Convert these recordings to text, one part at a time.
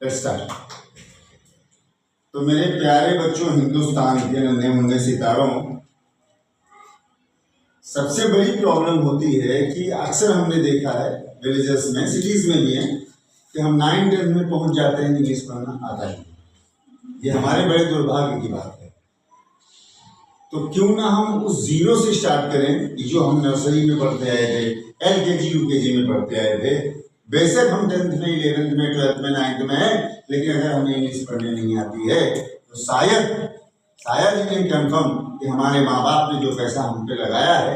Let's start. तो मेरे प्यारे बच्चों, हिंदुस्तान के नन्हे मुन्ने सितारों, सबसे बड़ी प्रॉब्लम होती है कि अक्सर हमने देखा है विलेजेस में, सिटीज में भी है, कि हम 9-10 में पहुंच जाते हैं, इंग्लिश पढ़ना आता है। ये हमारे बड़े दुर्भाग्य की बात है। तो क्यों ना हम उस जीरो से स्टार्ट करें, जो हम नर्सरी में पढ़ते आए थे, LKG UKG में पढ़ते आए थे। बेशक हम 10th में, 11th में, 12th में, 9th में है, लेकिन अगर हमें इंग्लिश पढ़ने नहीं आती है तो शायद ही नहीं, कंफर्म कि हमारे माँ बाप ने जो पैसा हम पे लगाया है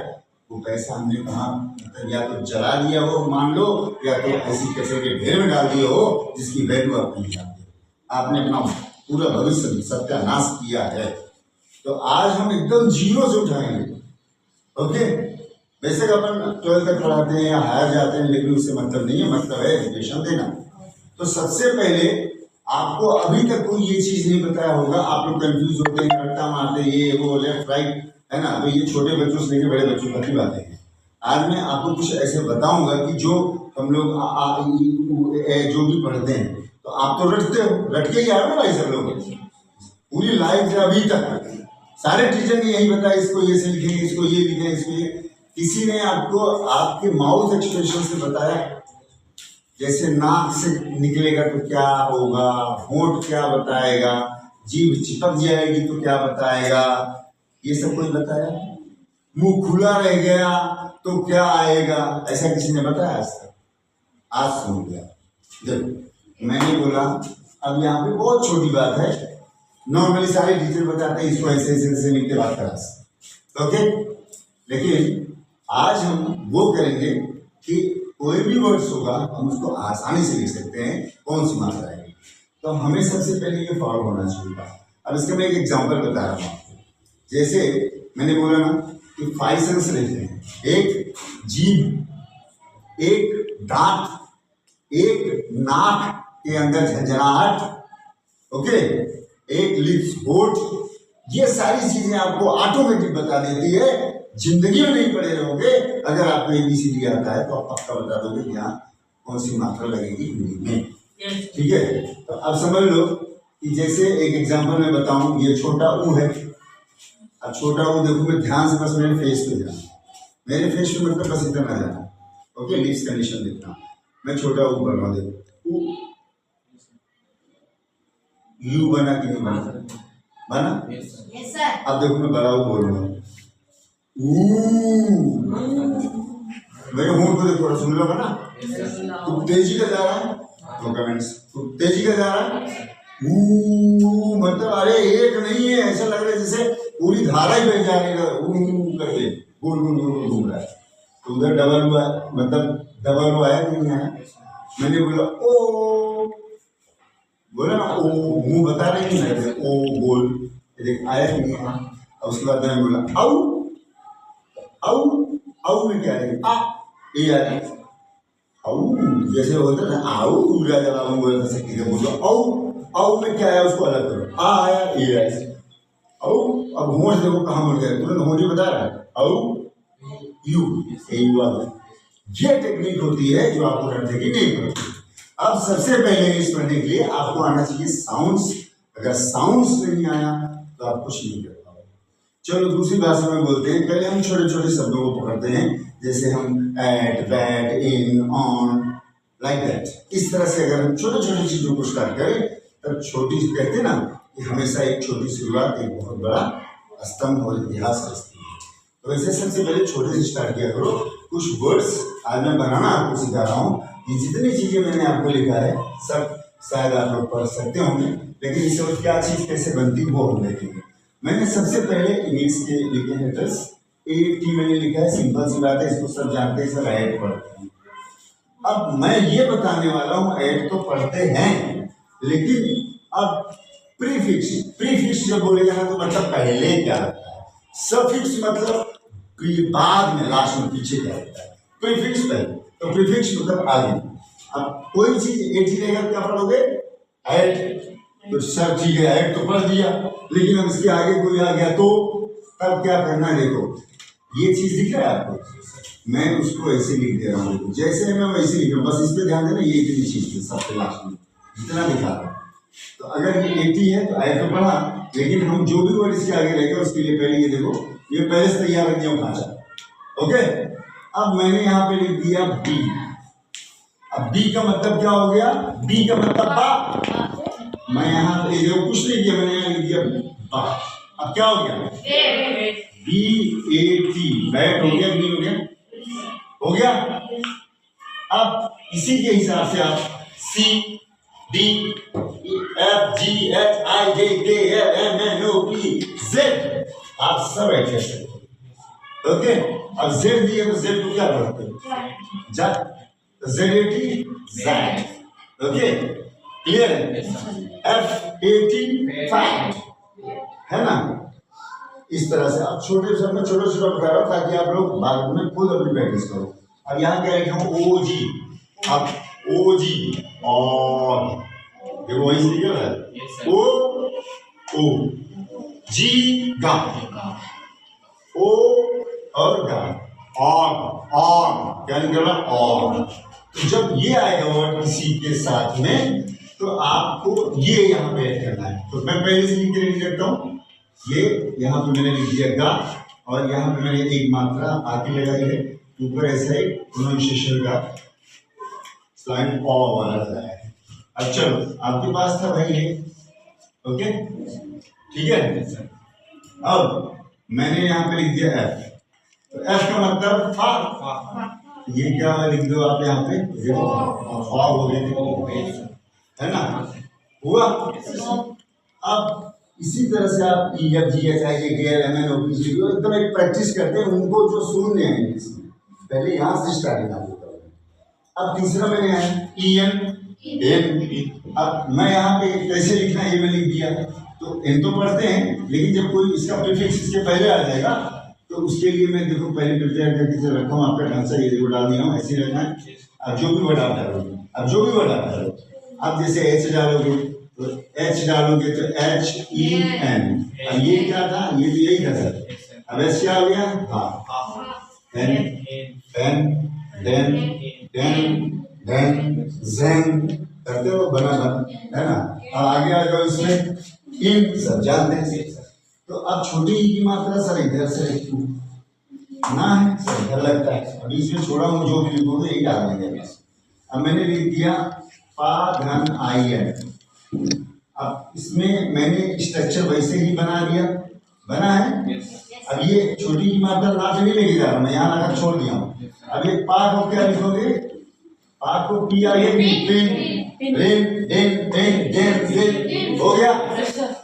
वो पैसा हमने कहाँ, मतलब या तो जला दिया हो मान लो, या तो ऐसी कचरे के ढेर में डाल दिया हो जिसकी वैल्यू आप नहीं जानते। आपने अपना पूरा भविष्य सत्यानाश किया है। तो आज हम एकदम जीरो से उठाएंगे। ओके, बेशक अपन 12th तक पढ़ाते हैं या हायर जाते हैं, लेकिन उससे मतलब नहीं है, मतलब है एजुकेशन देना। तो सबसे पहले आपको अभी तक कोई ये चीज नहीं बताया होगा, आप लोग कंफ्यूज होते हैं, रट्टा मारते, ये वो लेफ्ट राइट, है ना। तो ये छोटे बच्चों से लेकर बड़े बच्चों तक की बातें हैं। आज मैं आपको कुछ ऐसे बताऊंगा कि जो हम लोग जो भी पढ़ते हैं, तो आप तो रटते हो, रट के ही आए ना भाई सब लोग। पूरी लाइफ अभी तक सारे टीचर ने यही बताया, इसको ये से लिखेंगे, इसको ये लिखेंगे, इसको ये। किसी ने आपको आपके माउथ एक्सप्रेशन से बताया? जैसे नाक से निकलेगा तो क्या होगा, होंठ क्या बताएगा, जीभ चिपक जाएगी तो क्या बताएगा, ये सब कोई बताया? मुंह खुला रह गया तो क्या आएगा, ऐसा किसी ने बताया आज तक? आज सुन गया। देखो, मैंने बोला अब यहाँ पे बहुत छोटी बात है, नॉर्मली सारे टीचर बताते हैं इसको ऐसे ऐसे ऐसे लिख के बात करा। ओके, लेकिन आज हम वो करेंगे कि कोई भी वर्ड्स होगा हम उसको आसानी से लिख सकते हैं, कौन सी मात्रा है। तो हमें सबसे पहले ये फॉलो होना चाहिए। अब इसका मैं एक एग्जांपल बता रहा हूँ आपको। जैसे मैंने बोला ना कि 5 सेंस रहते हैं, एक जीभ, एक दांत, एक नाक के अंदर झंझनाहट, ओके, एक लिप्स, होठ। ये सारी चीजें आपको ऑटोमेटिक बता देती है। जिंदगी में नहीं पढ़े रहोगे, अगर आपको ABCD आता है तो आप पक्का बता दोगे कि यहाँ कौन सी मात्रा लगेगी हिंदी में। ठीक है, तो अब समझ लो कि जैसे एक एग्जांपल मैं बताऊं, ये छोटा ऊ है। अब छोटा ऊ देखो, मैं ध्यान से बस मेरे फेस पे जाना, मेरे फेस पे मतलब बस इतना जाना। ओके, लिप्स कंडीशन देखना। मैं छोटा ऊ बोल रहा हूँ, देखो ऊ, यू बना कि नहीं बना? बना। अब देखो मैं बड़ा ऊ बोल रहा हूँ, मेरे होंठ को देखो, थोड़ा सुन लो ना। तो तेजी का जा रहा है तो कमेंट्स, तो तेजी का जा रहा है, मतलब अरे एक नहीं है, ऐसा लग रहा है जैसे पूरी धारा ही बह जा रही है, करके गोल गोल गोल घूम रहा है। तो उधर डबल हुआ, मतलब डबल हुआ है नहीं आया। मैंने बोला ओ, बोला ना ओ, मुंह बता रही है ओ गोल, देख आया नहीं है। उसके बाद मैंने बोला औ, औ में क्या है? आ, ये आया औ, जैसे होता है ना आओ, जब आप बोल सकते हैं, बोलो औ में क्या है, उसको अलग करो। आ आया, ये आया औ। अब होंठ देखो कहाँ मुड़ गया, तुरंत होंठ ही बता रहा है औ यू, यू आ गया। ये टेक्निक होती है जो आपको करने की नहीं पड़ती। अब सबसे पहले इंग्लिश पढ़ने के लिए आपको आना चाहिए साउंड्स। अगर साउंड्स नहीं आया तो आप कुछ नहीं कर पाओगे। चलो दूसरी भाषा में बोलते हैं, पहले हम छोटे छोटे शब्दों को पकड़ते हैं, जैसे हम at, that, in, on, like that. इस तरह से अगर हम छोटे छोटे चीजों को स्टार्ट करें, तब छोटी कहते ना कि हमेशा एक छोटी शुरुआत एक बहुत बड़ा स्तंभ और इतिहास रचती है। तो वैसे सबसे पहले छोटे से स्टार्ट किया करो। कुछ वर्ड्स आज मैं बनाना आपको सिखा रहा हूँ। ये जितनी चीजें मैंने आपको लिखा है सब शायद आप लोग पढ़ सकते होंगे, लेकिन इस वक्त क्या चीज कैसे बनती है वो हम देखेंगे। मैंने सबसे पहले इंग्लिश के लिखे हैं लेटर्स, AT मैंने लिखा है, सिंपल सी बात है, इसको सब जानते हैं, सब ऐड पढ़ते हैं। अब मैं ये बताने वाला हूँ, ऐड तो पढ़ते हैं, लेकिन अब प्रीफिक्स जब बोलेगा ना तो मतलब पहले क्या रहता है, सफिक्स मतलब बाद में, लास्ट में, पीछे क्या रहता है। प्रीफिक्स पहले, तो प्रीफिक्स मतलब आगे। अब कोई चीज AT रहेगा क्या पढ़ोगे? ऐड। तो सर ठीक है, ऐड तो पढ़ दिया, लेकिन अब इसके आगे कोई आ गया तो तब क्या करना है? देखो ये चीज दिख रहा है आपको, मैं उसको ऐसे लिख दे रहा हूँ, जैसे मैं वैसे लिख रहा हूँ, बस इस पे ध्यान देना। ये इतनी चीज है सबसे लास्ट में, इतना दिखा रहा हूँ। तो अगर ये 80 है तो आई तो पढ़ा, लेकिन हम जो भी वर्ड इसके आगे रहेगा उसके लिए पहले ये देखो, ये पहले से तैयार रख दिया खांचा। ओके, अब मैंने यहाँ पे लिख दिया बी। अब बी का मतलब क्या हो गया? बी का मतलब बा। मैं यहाँ पे देखो कुछ नहीं किया, मैंने यहाँ लिख दिया बा। अब क्या हो गया? BAT, बैट हो गया कि नहीं हो गया? हो गया। अब इसी के हिसाब से आप C D F G H I J K L M N O P Z आप सब ऐसे सकते। ओके, अब Z दिए तो Z को क्या पढ़ते हैं? जा, ZAT ज़ैट। ओके, क्लियर है? FAT फैट, है ना? इस तरह से आप छोटे से मैं छोटा छोटा बता रहा हूँ ताकि आप लोग बाद में खुद अपनी प्रैक्टिस करो। अब यहाँ क्या लिखा हूँ? OG। अब OG और देखो वही से लिखा है O G गा, O और गा, और क्या निकला? और। तो जब ये आएगा वर्ड किसी के साथ में तो आपको ये यहाँ पे ऐड करना है। तो मैं पहले से लिख के लिख देता हूँ। ये यहाँ पे मैंने लिख दिया गा, और यहाँ पे मैंने एक मात्रा आगे लगाई है, ऊपर ऐसा ही प्रोनाउंसिएशन का स्लाइड ऑ वाला लगाया है। अब चलो, आपके पास था भाई ये, ओके ठीक है। अब मैंने यहाँ पे लिख दिया एफ, तो एफ का मतलब फा। ये क्या लिख दो आप यहाँ पे? फा हो गया, है ना? हुआ। अब इसी तरह से आप E F G H I J K L M N O P Q R एकदम एक प्रैक्टिस करते हैं उनको जो शून्य है इंग्लिश में, पहले यहाँ से स्टार्टिंग आप होता है। अब तीसरा मैंने है E N N। अब मैं यहाँ पे कैसे लिखना है ये मैं लिख दिया। तो N तो पढ़ते हैं, लेकिन जब कोई इसका प्रीफिक्स इसके पहले आ जाएगा तो उसके लिए मैं देखो पहले प्रिपेयर करके रखा हूँ आपका ढंग से, ये देखो डाल दिया हूँ, ऐसे रहना है। अब जो भी वर्ड आप डालोगे, अब जो भी वर्ड आप डालोगे, अब जैसे H डालोगे तो H डालोगे तो HEN। अब ये क्या था? ये भी यही था सर। अब H क्या हो गया? हाँ, देन ज़ेन करते हो बना है ना। अब आगे आ जाओ इसमें इन, सब जानते हैं। तो अब छोटी ई की मात्रा सर इधर से लिखती हूँ ना है सर, इधर लगता है। अभी इसमें छोड़ा हूँ, जो भी लिखोगे यही डाल देंगे बस। अब मैंने लिख दिया पा धन आई है। अब इसमें मैंने स्ट्रक्चर वैसे ही बना दिया, बना है। अब ये छोटी की मात्रा ना से नहीं लेके जा रहा, मैं यहाँ लगा छोड़ दिया हूँ। अब ये पा को क्या लिखोगे? पा को पी आई हो गया।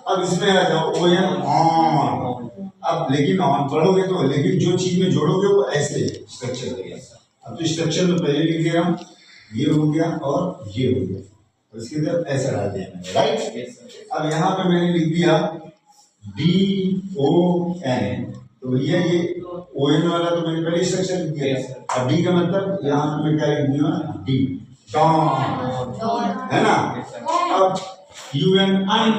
अब इसमें आ जाओ ओ एन ऑन। अब लेकिन ऑन पढ़ोगे तो, लेकिन जो चीज में जोड़ोगे वो ऐसे स्ट्रक्चर हो गया। अब तो स्ट्रक्चर में पहले लिख दिया, ये हो गया और ये हो गया, तो इसके अंदर ऐसा डाल दिया मैंने, राइट। अब यहाँ पे मैंने लिख दिया DON। तो भैया ये ON वाला तो मैंने पहले स्ट्रक्चर लिख दिया। अब D का मतलब यहाँ पे मैं क्या लिख दिया? D, डॉन, है ना। अब UN अन,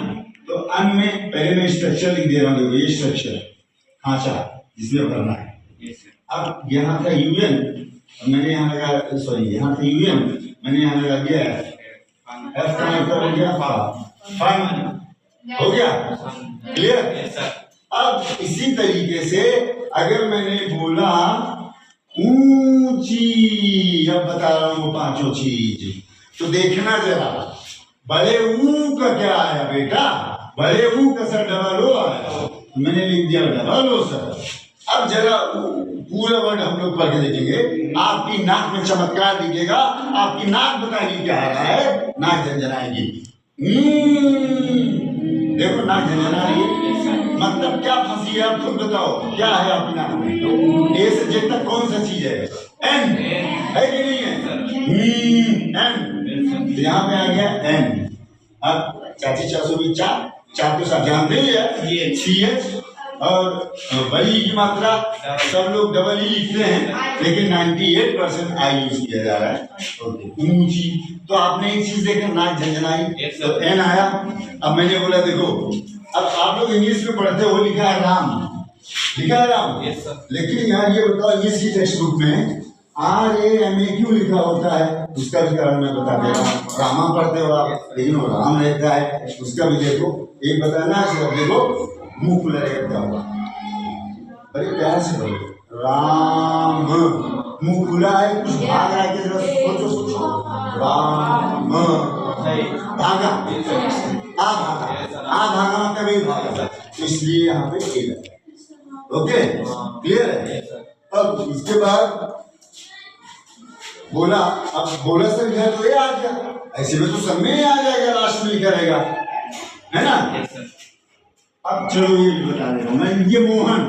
तो अन में पहले मैं स्ट्रक्चर लिख दे रहा हूँ, ये स्ट्रक्चर खांचा जिसमें भरना है। अब यहाँ का UN मैंने यहाँ लगा, सॉरी यहाँ का UN मैंने यहाँ लगा दिया है। F का मतलब हो गया फन, हो गया क्लियर। अब इसी तरीके से अगर मैंने बोला ऊंची, अब बता रहा हूँ पांचों चीज, तो देखना जरा बड़े ऊ का क्या आया बेटा? बड़े ऊ का सर डबल ओ आया, मैंने लिख दिया डबल ओ सर। अब जरा पूरा वर्ड हम लोग पढ़ के देखेंगे, आपकी नाक में चमत्कार दिखेगा। आपकी नाक बताइए क्या आ रहा है? नाक झंझनाएगी। देखो नाक झंझना रही है, मतलब क्या फंसी है? आप खुद बताओ क्या है आपकी नाक में? ए से जेड तक कौन सा चीज है? एन है कि नहीं है? एन, यहाँ पे आ गया एन। अब चाची चाचू भी चार तो सब जानते ही है, ये CH और बड़ी की मात्रा सब लोग डबल ई लिखते हैं, लेकिन 98% आई यूज किया जा रहा है। ओके, ऊंची। तो आपने एक चीज देखा, नाक झंझनाई, तो एन आया। अब मैंने बोला देखो, अब आप लोग इंग्लिश में पढ़ते हो, लिखा है राम, लिखा है राम, लेकिन यार ये बताओ इंग्लिश की टेक्स्ट बुक में RAMA क्यों लिखा होता है उसका भी कारण मैं बता दे रहा हूँ। रामा पढ़ते हो आप, लेकिन वो राम रहता है, उसका भी देखो। एक बताना है, देखो मुंह खुला रहेगा क्या होगा, बड़े प्यार से बोलो राम, मुंह खुला है, कुछ भाग रहा है कि जरा सोचो सोचो, राम भागा, आ भागा मतलब एक भागा, इसलिए यहाँ पे ए है। ओके, क्लियर है। अब इसके बाद बोला, अब बोला से लिखा तो ये आ गया, ऐसे में तो सब में आ जाएगा, लास्ट में लिखा रहेगा, है ना। अब चलो ये भी बता देगा मैं, ये मोहन,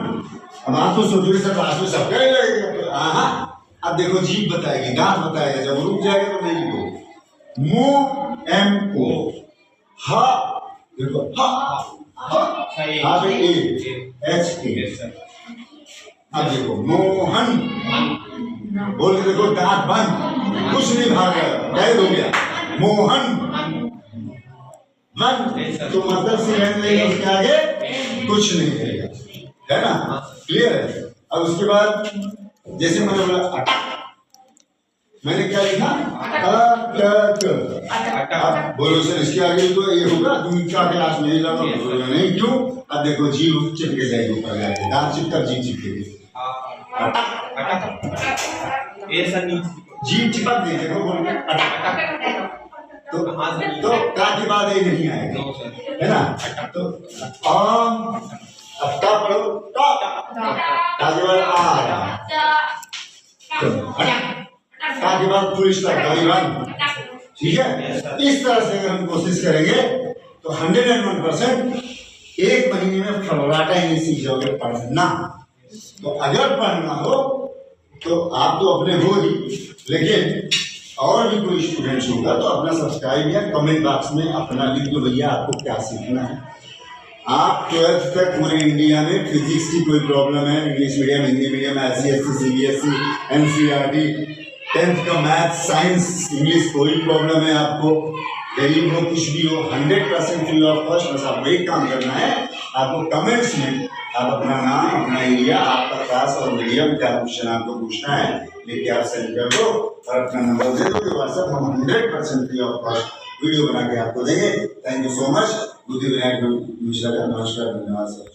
अब आप तो सोचोगे सर लास्ट में सबका ही लगेगा, हाँ। अब देखो जीभ बताएगी, दांत बताएगा, जब रुक जाएगा तो नहीं लिखो। MO, हा देखो, हा पे HA। अब देखो मोहन, बोल के देखो, दांत बंद, कुछ नहीं भाग रहा, कैद हो गया, मोहन मन, तो मतलब से उसके आगे कुछ नहीं रहेगा, है ना, क्लियर है। अब उसके बाद जैसे मैंने बोला अटक, मैंने क्या लिखा, अब बोलो सर इसके आगे तो ये होगा, तुम क्या क्लास में नहीं, क्यों। अब देखो जीभ चिपके जाएगी ऊपर जाके, दांत चिपका जीभ चिपकेगी, जीभ चिपक गई, देखो बोल के अटक, तो का के बाद ये नहीं आएगा, है ना। तो अब टा पढ़ो, टा के बाद आ आया, टा के बाद फुल स्टॉप, ठीक है। इस तरह से अगर हम कोशिश करेंगे तो 101% एक महीने में फर्राटा ही नहीं सीख जाओगे पढ़ना। तो अगर पढ़ना हो तो आप तो अपने हो ही, लेकिन और भी कोई स्टूडेंट्स होगा तो अपना सब्सक्राइब या कमेंट बॉक्स में अपना लिख दो भैया आपको क्या सीखना है। आप 12th तक पूरे इंडिया में फिजिक्स की कोई प्रॉब्लम है, English medium, Hindi medium, ICSE, CBSE, NCERT, 10th का मैथ, साइंस, इंग्लिश, कोई प्रॉब्लम है आपको, गरीब हो कुछ भी हो, 100% फ्री ऑफ कॉस्ट। बस आपको एक काम करना है, आपको कमेंट्स में आप अपना नाम, अपना एरिया, आपका क्लास और मीडियम, क्या क्वेश्चन आपको पूछना है लेके आप सेंड कर दो और अपना नंबर दे दो, व्हाट्सएप हम 100% फ्री ऑफ कॉस्ट वीडियो बना के आपको देंगे। Thank you so much. बुद्धि विनायक मिश्रा का नमस्कार, धन्यवाद सर।